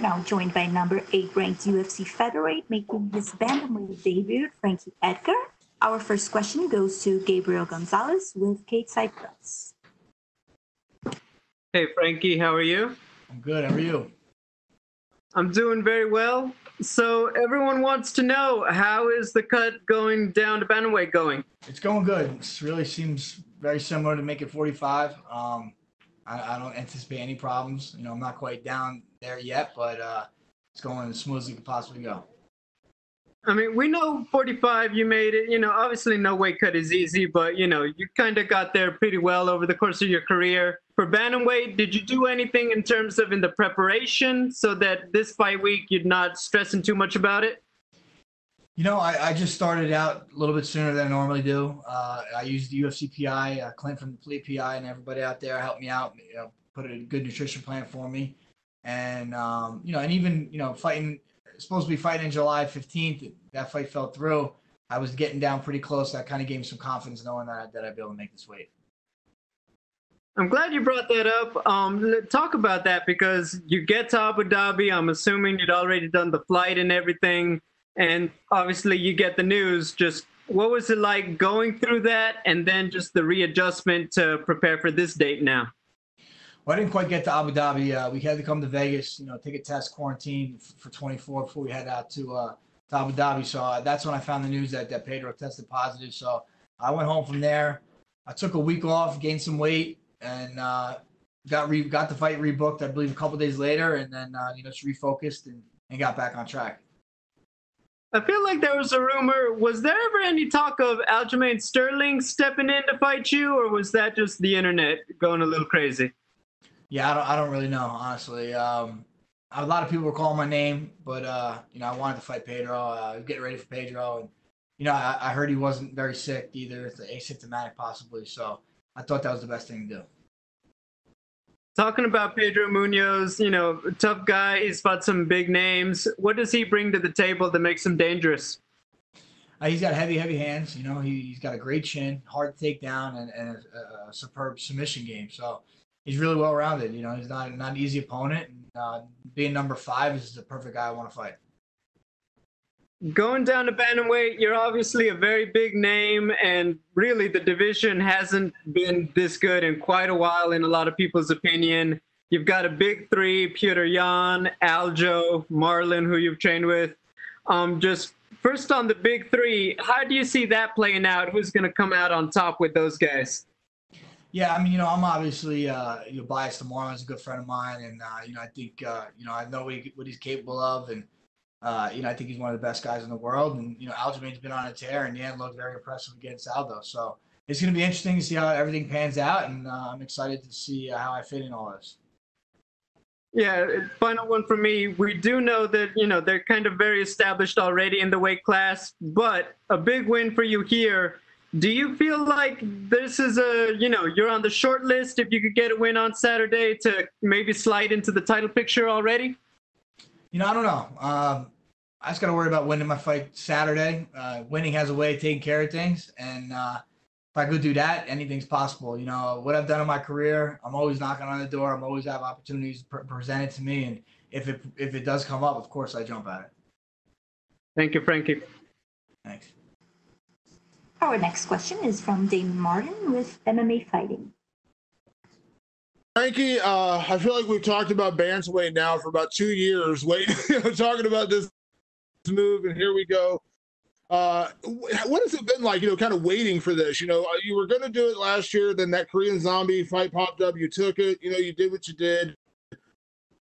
now joined by number 8 ranked UFC featherweight making his bantamweight debut, Frankie Edgar. Our first question goes to Gabriel Gonzalez with Kate Cypress. Hey, Frankie, how are you? I'm good. How are you? I'm doing very well. So everyone wants to know, how is the cut going down to bantamweight going? It's going good. It really seems very similar to make it 45. I don't anticipate any problems. I'm not quite down there yet, but it's going as smooth as it could possibly go. I mean, we know 45, you made it. Obviously no weight cut is easy, but, you kind of got there pretty well over the course of your career. For bantamweight, did you do anything in terms of in the preparation so that this fight week you're not stressing too much about it? I just started out a little bit sooner than I normally do. I used the UFC PI, Clint from the Fleet PI, and everybody out there helped me out, put a good nutrition plan for me. And, and even, fighting, supposed to be fighting in July 15th, that fight fell through. I was getting down pretty close. That kind of gave me some confidence knowing that I'd be able to make this weight. I'm glad you brought that up. Talk about that, because you get to Abu Dhabi. I'm assuming you'd already done the flight and everything. And obviously you get the news. Just what was it like going through that, and then just the readjustment to prepare for this date now? Well, I didn't quite get to Abu Dhabi. We had to come to Vegas, take a test, quarantine for 24 before we head out to Abu Dhabi. So that's when I found the news that Pedro tested positive. So I went home from there. I took a week off, gained some weight, and got the fight rebooked, I believe, a couple days later, and then just refocused and got back on track. I feel like there was a rumor. Was there ever any talk of Aljamain Sterling stepping in to fight you, or was that just the internet going a little crazy? Yeah, I don't really know, honestly. A lot of people were calling my name, but I wanted to fight Pedro. Getting ready for Pedro, and I heard he wasn't very sick either. It's asymptomatic possibly, so I thought that was the best thing to do. Talking about Pedro Munhoz, tough guy. He's fought some big names. What does he bring to the table that makes him dangerous? He's got heavy hands. He's got a great chin, hard to take down, and a superb submission game. So he's really well rounded. He's not an easy opponent. And, being number 5 is the perfect guy I want to fight. Going down to bantamweight, you're obviously a very big name, and really the division hasn't been this good in quite a while in a lot of people's opinion. You've got a big 3, Petr Yan, Aljo, Marlon, who you've trained with. Just first on the big 3, how do you see that playing out? Who's going to come out on top with those guys? Yeah, I mean, I'm obviously biased to Marlon. He's a good friend of mine, and I think I know what he's capable of, and I think he's one of the best guys in the world. And Aljamain's been on a tear, and Yan looked very impressive against Aldo. So it's going to be interesting to see how everything pans out, and I'm excited to see how I fit in all this. Yeah, final one for me. We do know that, they're kind of very established already in the weight class, but a big win for you here. Do you feel like this is you're on the short list if you could get a win on Saturday to maybe slide into the title picture already? I don't know. I just got to worry about winning my fight Saturday. Winning has a way of taking care of things, and if I go do that, anything's possible. What I've done in my career, I'm always knocking on the door. I'm always have opportunities presented to me, and if it does come up, of course I jump at it. Thank you, Frankie. Thanks. Our next question is from Damon Martin with MMA Fighting. Frankie, I feel like we've talked about bantamweight now for about 2 years, talking about this move, and here we go. What has it been like, kind of waiting for this? You were going to do it last year, then that Korean Zombie fight popped up, you took it, you did what you did,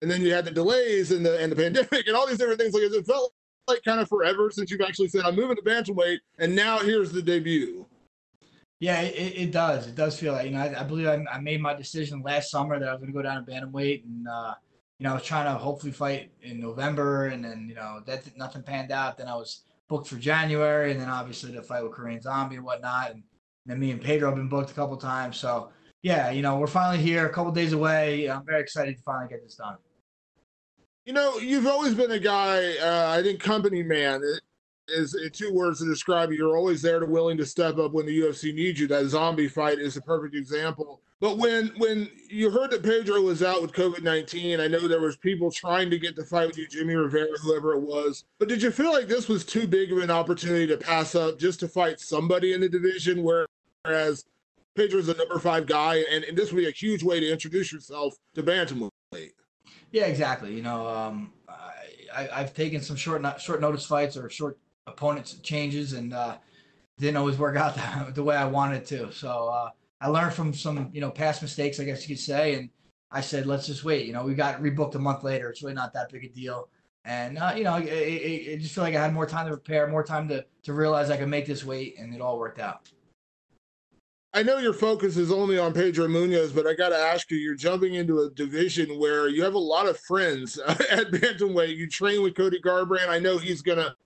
and then you had the delays and the pandemic and all these different things. Like, it felt like kind of forever since you've actually said, I'm moving to bantamweight, and now here's the debut. Yeah, it does. It does feel like, I believe I made my decision last summer that I was going to go down to bantamweight, and, I was trying to hopefully fight in November, and then, nothing panned out. Then I was booked for January, and then obviously the fight with Korean Zombie and whatnot. And then me and Pedro have been booked a couple times. So, yeah, we're finally here, a couple days away. I'm very excited to finally get this done. You've always been a guy, I think company man is 2 words to describe you. You're always there to willing to step up when the UFC needs you. That Zombie fight is a perfect example. But when you heard that Pedro was out with COVID-19, I know there was people trying to get the fight with you, Jimmy Rivera, whoever it was. But did you feel like this was too big of an opportunity to pass up just to fight somebody in the division, whereas Pedro's a number 5 guy, and this would be a huge way to introduce yourself to bantamweight? Yeah, exactly. I've taken some short notice fights or short opponents changes, and didn't always work out the way I wanted to. So I learned from some, past mistakes, I guess you could say. And I said, let's just wait. We got rebooked a month later. It's really not that big a deal. And, I just feel like I had more time to prepare, more time to realize I could make this weight, and it all worked out. I know your focus is only on Pedro Munhoz, but I got to ask you, you're jumping into a division where you have a lot of friends at bantamweight. You train with Cody Garbrandt. I know he's going to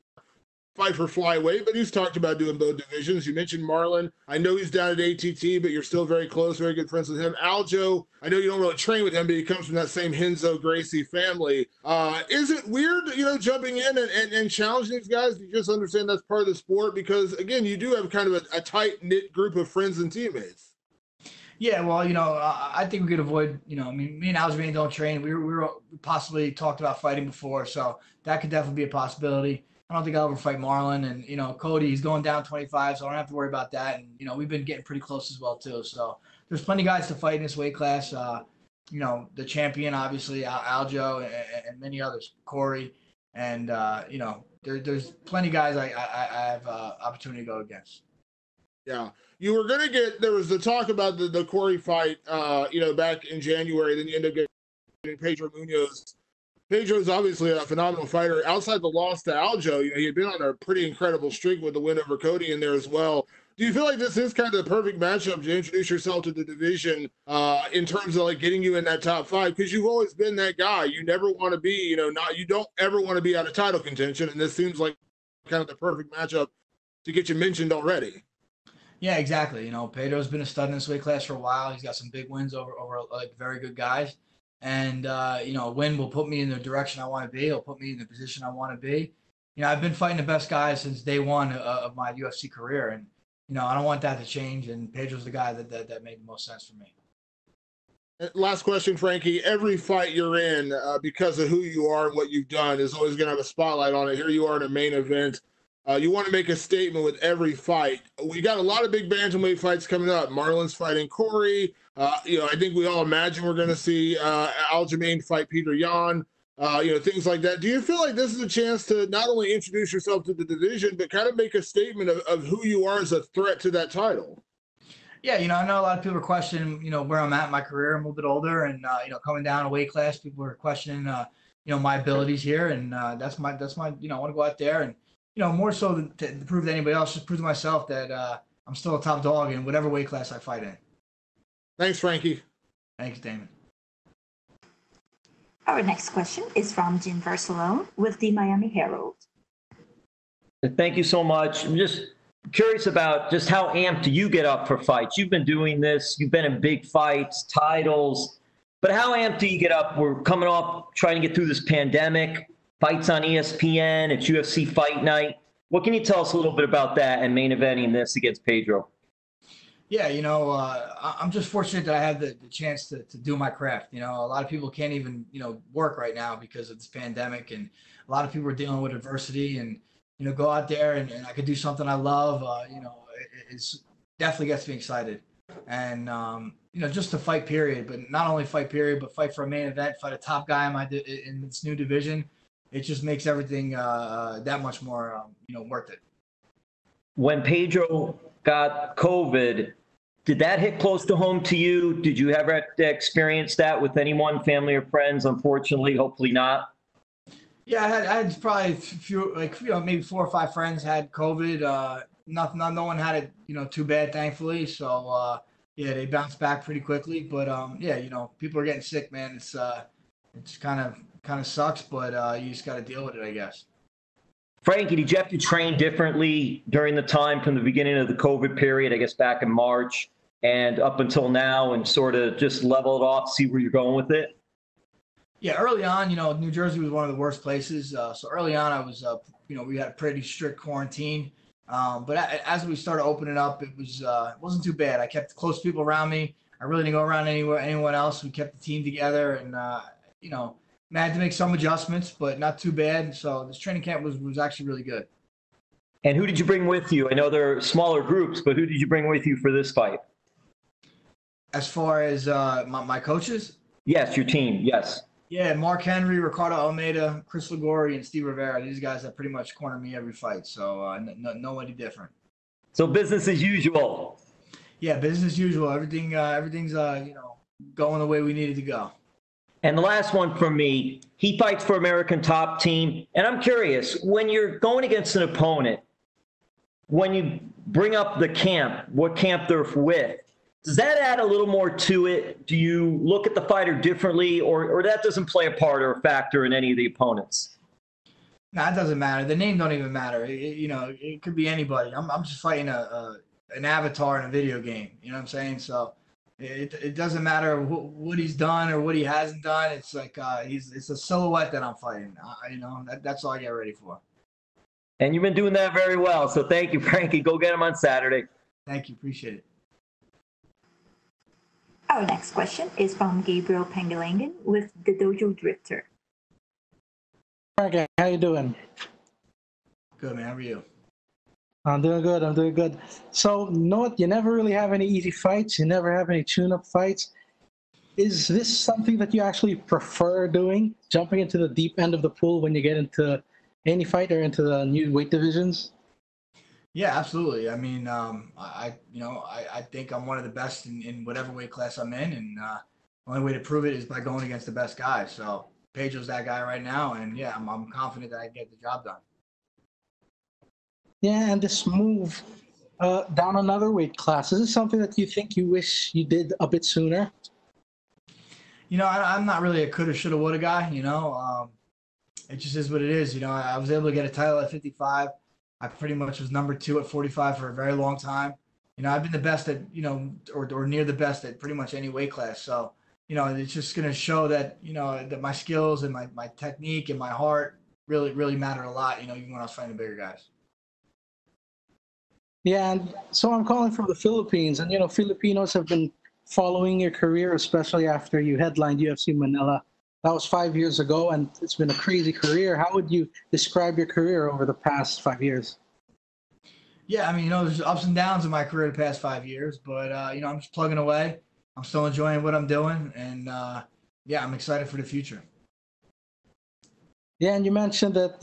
fight for flyweight, but he's talked about doing both divisions. You mentioned Marlon. I know he's down at ATT, but you're still very close, very good friends with him. Aljo, I know you don't really train with him, but he comes from that same Renzo Gracie family. Is it weird, jumping in and challenging these guys? You just understand that's part of the sport because, again, you do have kind of a tight-knit group of friends and teammates. Yeah, well, I think we could avoid, me and Aljamain don't train. We possibly talked about fighting before, so that could definitely be a possibility. I don't think I'll ever fight Marlon. And, Cody, he's going down 25, so I don't have to worry about that. And, we've been getting pretty close as well, too. So there's plenty of guys to fight in this weight class. The champion, obviously, Aljo, and many others, Corey. And, there's plenty of guys I have opportunity to go against. Yeah. You were going to there was the talk about the Corey fight, back in January. Then you ended up getting Pedro Munhoz. Pedro's obviously a phenomenal fighter. Outside the loss to Aljo, he had been on a pretty incredible streak with the win over Cody in there as well. Do you feel like this is kind of the perfect matchup to introduce yourself to the division in terms of like getting you in that top 5? Because you've always been that guy. You never want to be, you don't ever want to be out of title contention. And this seems like kind of the perfect matchup to get you mentioned already. Yeah, exactly. Pedro's been a stud in this weight class for a while. He's got some big wins over like very good guys. And, a win will put me in the direction I want to be. It'll put me in the position I want to be. I've been fighting the best guys since day one of my UFC career. And, I don't want that to change. And Pedro's the guy that made the most sense for me. Last question, Frankie. Every fight you're in, because of who you are and what you've done, is always going to have a spotlight on it. Here you are in a main event. You want to make a statement with every fight. We got a lot of big bantamweight fights coming up. Marlon's fighting Corey. I think we all imagine we're going to see Aljamain fight Peter Yan. Things like that. Do you feel like this is a chance to not only introduce yourself to the division, but kind of make a statement of who you are as a threat to that title? Yeah, I know a lot of people are questioning, where I'm at in my career. I'm a little bit older, and coming down a weight class, people are questioning, my abilities here, and that's my, I want to go out there and. More so to prove to anybody else, just prove to myself that I'm still a top dog in whatever weight class I fight in. Thanks, Frankie. Thanks, Damon. Our next question is from Jim Barcelone with the Miami Herald. Thank you so much. I'm just curious about just how amped do you get up for fights? You've been doing this. You've been in big fights, titles. But how amped do you get up? We're coming off trying to get through this pandemic. Fights on ESPN, it's UFC Fight Night. What can you tell us a little bit about that and main eventing this against Pedro? Yeah, I'm just fortunate that I have the chance to do my craft. A lot of people can't even, work right now because of this pandemic, and a lot of people are dealing with adversity, and, go out there and I could do something I love. It's definitely gets me excited. And, just to fight period, but not only fight period, but fight for a main event, fight a top guy in this new division. It just makes everything that much more, worth it. When Pedro got COVID, did that hit close to home to you? Did you ever experience that with anyone, family or friends? Unfortunately, hopefully not. Yeah, I had probably a few, maybe 4 or 5 friends had COVID. No one had it, too bad, thankfully. So, they bounced back pretty quickly. But, people are getting sick, man. It's kind of sucks, but you just got to deal with it, I guess. Frankie, did you have to train differently during the time from the beginning of the COVID period, I guess back in March, and up until now, and sort of just level it off, see where you're going with it? Yeah, early on, New Jersey was one of the worst places. So early on, I was, we had a pretty strict quarantine. But as we started opening up, it wasn't too bad. I kept close people around me. I really didn't go around anyone else. We kept the team together, and I had to make some adjustments, but not too bad. So this training camp was actually really good. And who did you bring with you? I know there are smaller groups, but who did you bring with you for this fight? As far as my coaches? Yes, your team. Yes. Yeah, Mark Henry, Ricardo Almeida, Chris Ligori, and Steve Rivera. These guys that pretty much corner me every fight. So nobody different. So business as usual. Yeah, business as usual. Everything's going the way we needed to go. And the last one from me, he fights for American Top Team. And I'm curious, when you're going against an opponent, when you bring up the camp, what camp they're with, does that add a little more to it? Do you look at the fighter differently, or that doesn't play a part or a factor in any of the opponents? No, it doesn't matter. The name don't even matter. It could be anybody. I'm just fighting an avatar in a video game. You know what I'm saying? So it doesn't matter what he's done or what he hasn't done. It's like it's a silhouette that I'm fighting. That's all I get ready for. And you've been doing that very well. So thank you, Frankie. Go get him on Saturday. Thank you. Appreciate it. Our next question is from Gabriel Pengelangen with the Dojo Drifter. Frankie, how you doing? Good, man. How are you? I'm doing good. So, you never really have any easy fights. You never have any tune-up fights. Is this something that you actually prefer doing, jumping into the deep end of the pool when you get into any fight or into the new weight divisions? Yeah, absolutely. I mean, I think I'm one of the best in whatever weight class I'm in, and the only way to prove it is by going against the best guys. So Pedro's that guy right now, and yeah, I'm confident that I can get the job done. Yeah, and this move down another weight class, is this something that you think you wish you did a bit sooner? I'm not really a coulda, shoulda, woulda guy. It just is what it is. I was able to get a title at 55. I pretty much was number 2 at 45 for a very long time. I've been the best at, or near the best at pretty much any weight class. So, it's just going to show that, that my skills and my technique and my heart really, really matter a lot, even when I was fighting the bigger guys. Yeah, and so I'm calling from the Philippines, and, Filipinos have been following your career, especially after you headlined UFC Manila. That was 5 years ago, and it's been a crazy career. How would you describe your career over the past 5 years? Yeah, I mean, there's ups and downs in my career the past 5 years, but, I'm just plugging away. I'm still enjoying what I'm doing, and, yeah, I'm excited for the future. Yeah, and you mentioned that,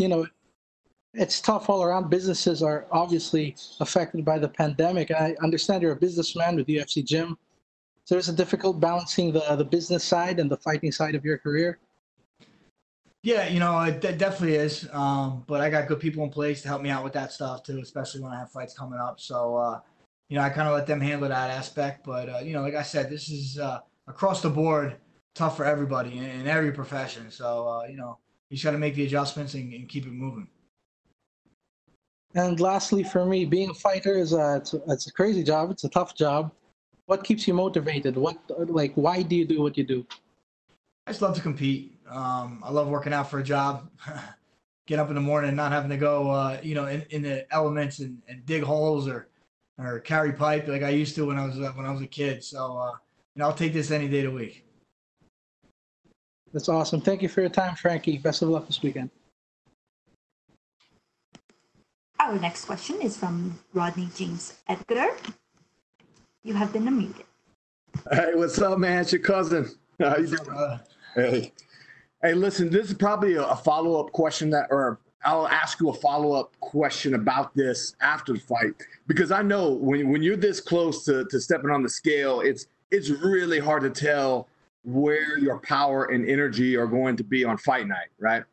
it's tough all around. Businesses are obviously affected by the pandemic. I understand you're a businessman with UFC Gym. So is it difficult balancing the business side and the fighting side of your career? Yeah, it definitely is. But I got good people in place to help me out with that stuff too, especially when I have fights coming up. So, I kind of let them handle that aspect. But, like I said, this is across the board tough for everybody in every profession. So, you just got to make the adjustments and keep it moving. And lastly, for me, being a fighter it's a crazy job. It's a tough job. What keeps you motivated? Why do you do what you do? I just love to compete. I love working out for a job. Get up in the morning and not having to go, in the elements and dig holes or carry pipe like I used to when I was a kid. So, I'll take this any day of the week. That's awesome. Thank you for your time, Frankie. Best of luck this weekend. Our next question is from Rodney James Edgar. You have been unmuted. Hey, what's up, man? It's your cousin. How you doing? Hey, listen, this is probably a follow-up question or I'll ask you a follow-up question about this after the fight, because I know when you're this close to stepping on the scale, it's really hard to tell where your power and energy are going to be on fight night, right?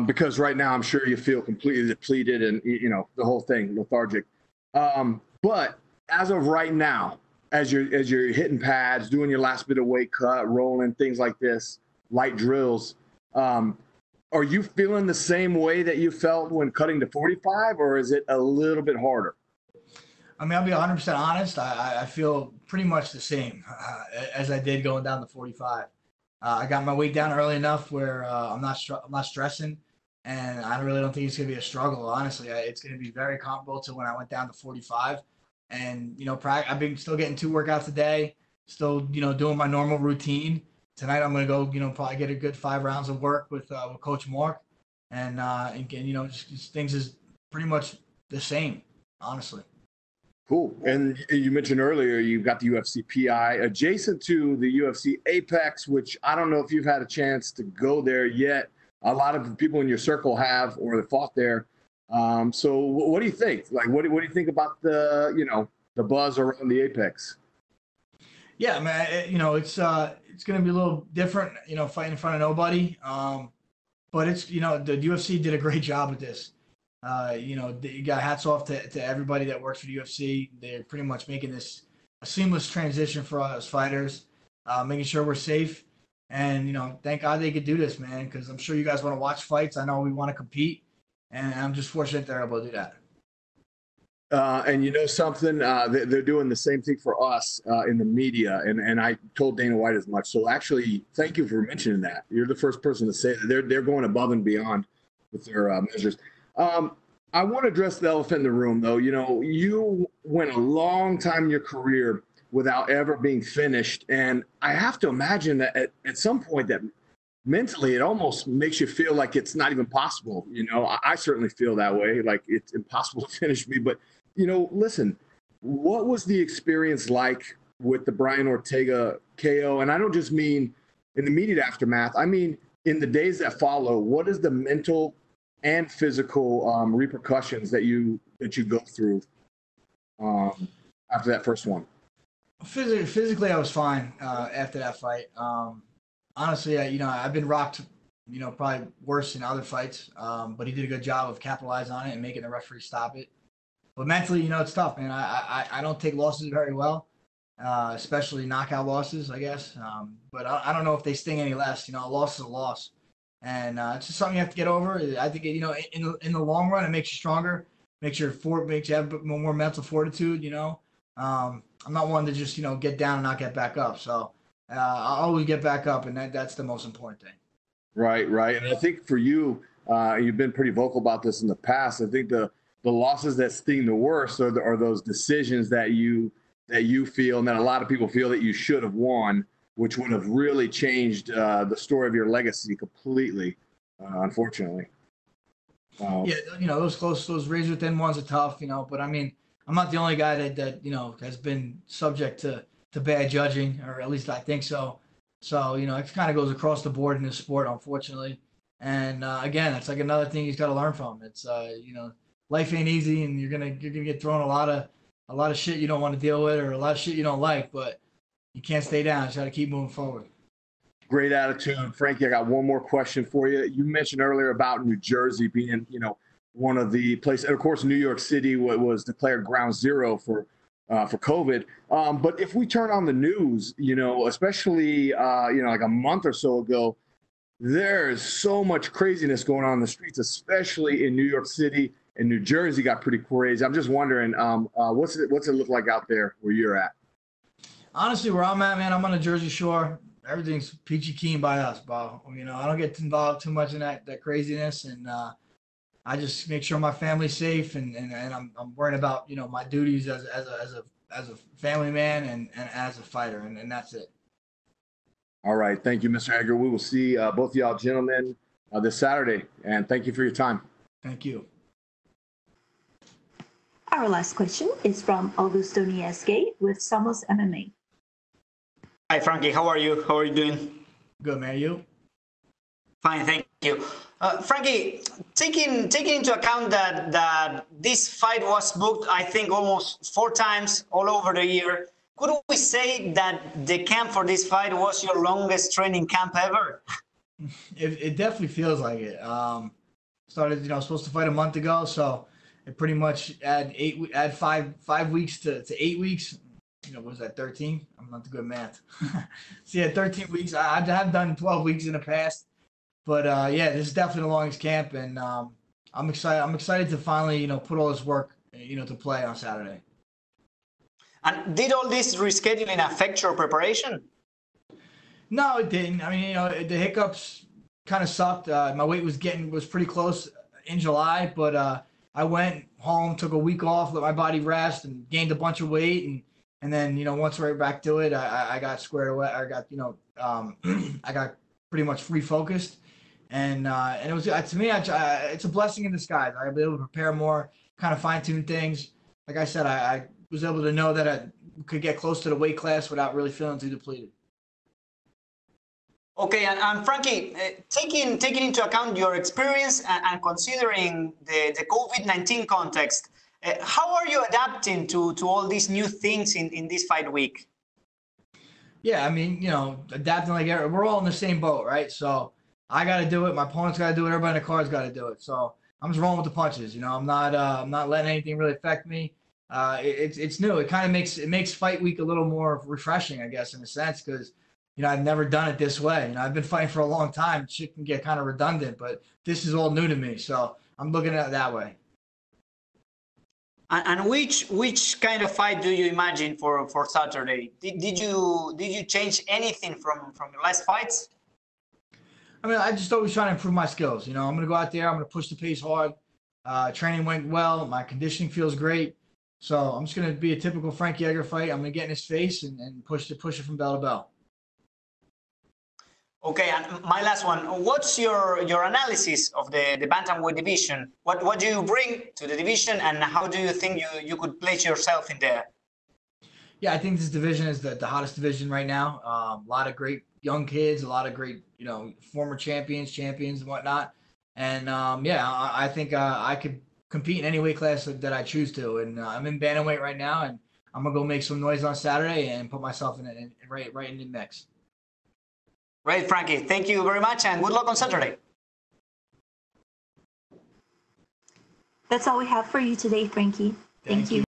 Because right now I'm sure you feel completely depleted and, the whole thing, lethargic. But as of right now, as you're hitting pads, doing your last bit of weight cut, rolling, things like this, light drills, are you feeling the same way that you felt when cutting to 45, or is it a little bit harder? I mean, I'll be 100% honest. I feel pretty much the same as I did going down to 45. I got my weight down early enough where I'm not stressing, and I really don't think it's going to be a struggle. Honestly, it's going to be very comparable to when I went down to 45. And I've been still getting 2 workouts a day. still, doing my normal routine. Tonight I'm gonna go, probably get a good 5 rounds of work with Coach Mark, and again, just things is pretty much the same, honestly. Cool. And you mentioned earlier you've got the UFC PI adjacent to the UFC Apex, which I don't know if you've had a chance to go there yet. A lot of people in your circle have, or have fought there. So what do you think? Like, what do you think about the buzz around the Apex? Yeah, man. It's going to be a little different, fighting in front of nobody. But it's, the UFC did a great job with this. You got hats off to everybody that works for the UFC. They're pretty much making this a seamless transition for us fighters, making sure we're safe. And, thank God they could do this, man, because I'm sure you guys want to watch fights. I know we want to compete, and I'm just fortunate they're able to do that. And you know something, they're doing the same thing for us in the media, and I told Dana White as much. So actually, thank you for mentioning that. You're the first person to say that. They're going above and beyond with their measures. I want to address the elephant in the room, though. You went a long time in your career without ever being finished, and I have to imagine that at some point that mentally it almost makes you feel like it's not even possible. I certainly feel that way, like it's impossible to finish me. But listen, what was the experience like with the Brian Ortega KO? And I don't just mean in the immediate aftermath. I mean in the days that follow. What is the mental and physical repercussions that you go through after that first one? Physically, I was fine after that fight. Honestly, I've been rocked, probably worse in other fights. But he did a good job of capitalizing on it and making the referee stop it. But mentally, it's tough, man. I don't take losses very well, especially knockout losses, I guess. But I don't know if they sting any less. A loss is a loss. And it's just something you have to get over. I think, in the long run, it makes you stronger, makes you have more mental fortitude, I'm not one to just, get down and not get back up. So I'll always get back up, and that's the most important thing. Right. And I think for you, you've been pretty vocal about this in the past. I think the losses that sting the worst are those decisions that you feel, and that a lot of people feel that you should have won, which would have really changed the story of your legacy completely, unfortunately. Yeah, those razor thin ones are tough, but I mean, I'm not the only guy that has been subject to bad judging, or at least I think so. So, it kind of goes across the board in this sport, unfortunately. And again, it's like another thing he's got to learn from. It's life ain't easy, and you're gonna get thrown a lot of shit you don't want to deal with, or a lot of shit you don't like, but you can't stay down. You just got to keep moving forward. Great attitude. Frankie, I got one more question for you. You mentioned earlier about New Jersey being, one of the places, and of course, New York City was declared ground zero for COVID. But if we turn on the news, especially, like a month or so ago, there is so much craziness going on in the streets, especially in New York City, and New Jersey got pretty crazy. I'm just wondering, what's it look like out there where you're at? Honestly, where I'm at, man, I'm on the Jersey Shore. Everything's peachy keen by us, Bob. I don't get involved too much in that craziness, and I just make sure my family's safe, and I'm worrying about my duties as a family man and as a fighter, and that's it. All right, thank you, Mr. Edgar. We will see both of y'all gentlemen this Saturday, and thank you for your time. Thank you. Our last question is from Augusto Niesque with Somos MMA. Hi, Frankie. How are you? How are you doing? Good, man. You? Fine, thank you. Frankie, taking into account that this fight was booked, I think, almost 4 times all over the year, could we say that the camp for this fight was your longest training camp ever? It definitely feels like it. Started, supposed to fight a month ago, so it pretty much add 5 weeks to 8 weeks. What was that, 13? I'm not good at math. So yeah, 13 weeks. I have done 12 weeks in the past, but yeah, this is definitely the longest camp, and I'm excited. I'm excited to finally, put all this work, to play on Saturday. And did all this rescheduling affect your preparation? No, it didn't. I mean, the hiccups kind of sucked. My weight was pretty close in July, but I went home, took a week off, let my body rest, and gained a bunch of weight, and And then, once we're back to it, I got squared away. I got, I got pretty much refocused. And it was, to me, it's a blessing in disguise. I was able to prepare more, kind of fine-tune things. Like I said, I was able to know that I could get close to the weight class without really feeling too depleted. Okay, and Frankie, taking into account your experience and considering the COVID-19 context, how are you adapting to all these new things in this fight week? Yeah, I mean, adapting like we're all in the same boat, right? So I got to do it. My opponent's got to do it. Everybody in the card's got to do it. So I'm just rolling with the punches. I'm not letting anything really affect me. It's new. It kind of makes fight week a little more refreshing, I guess, in a sense, because I've never done it this way. I've been fighting for a long time. Shit can get kind of redundant, but this is all new to me. So I'm looking at it that way. And which kind of fight do you imagine for Saturday? Did you change anything from your last fights? I mean, I just always try to improve my skills. I'm going to go out there. I'm going to push the pace hard. Training went well. My conditioning feels great. So I'm just going to be a typical Frankie Edgar fight. I'm going to get in his face and push it from bell to bell. Okay, and my last one. What's your analysis of the bantamweight division? What do you bring to the division, and how do you think you could place yourself in there? Yeah, I think this division is the hottest division right now. A lot of great young kids, a lot of great former champions and whatnot. And I think I could compete in any weight class that I choose to. And I'm in bantamweight right now, and I'm gonna go make some noise on Saturday and put myself right in the mix. Great, Frankie. Thank you very much, and good luck on Saturday. That's all we have for you today, Frankie. Thank you.